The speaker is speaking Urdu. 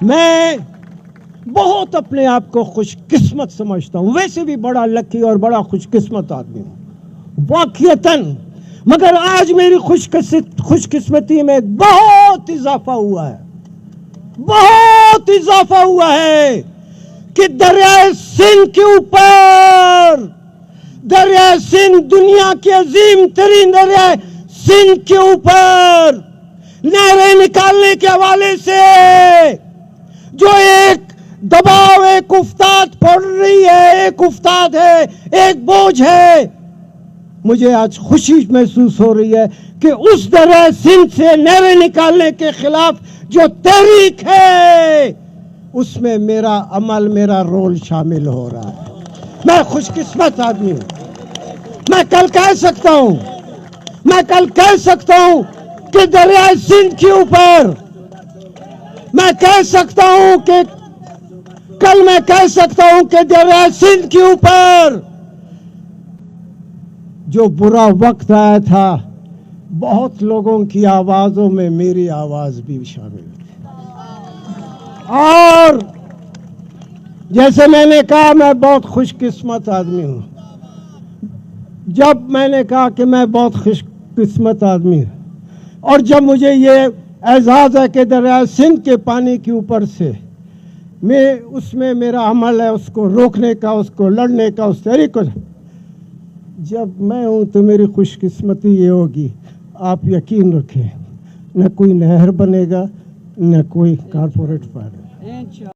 میں بہت اپنے آپ کو خوش قسمت سمجھتا ہوں، ویسے بھی بڑا لکی اور بڑا خوش قسمت آدمی ہوں واقعتاً، مگر آج میری خوش قسمتی میں بہت اضافہ ہوا ہے، بہت اضافہ ہوا ہے کہ دریائے سندھ کے اوپر، دریائے سندھ دنیا کے عظیم ترین دریائے سندھ کے اوپر نہریں نکالنے کے حوالے سے جو ایک دباؤ، ایک افتاد پڑ رہی ہے، ایک افتاد ہے، ایک بوجھ ہے، مجھے آج خوشی محسوس ہو رہی ہے کہ اس دریائے سندھ سے نہریں نکالنے کے خلاف جو تحریک ہے اس میں میرا عمل، میرا رول شامل ہو رہا ہے۔ میں خوش قسمت آدمی ہوں۔ میں کل کہہ سکتا ہوں کہ دریائے سندھ کے اوپر، میں کہہ سکتا ہوں کہ دریائے سندھ کے اوپر جو برا وقت آیا تھا، بہت لوگوں کی آوازوں میں میری آواز بھی شامل تھی، اور جیسے میں نے کہا میں بہت خوش قسمت آدمی ہوں۔ جب میں نے کہا کہ میں بہت خوش قسمت آدمی ہوں، اور جب مجھے یہ اعزاز ہے کہ دریائے سندھ کے پانی کے اوپر سے اس میں میرا عمل ہے، اس کو روکنے کا، اس کو لڑنے کا، اس تحریک کو، جب میں ہوں تو میری خوش قسمتی یہ ہوگی، آپ یقین رکھیں، نہ کوئی نہر بنے گا، نہ کوئی کارپوریٹ فائر۔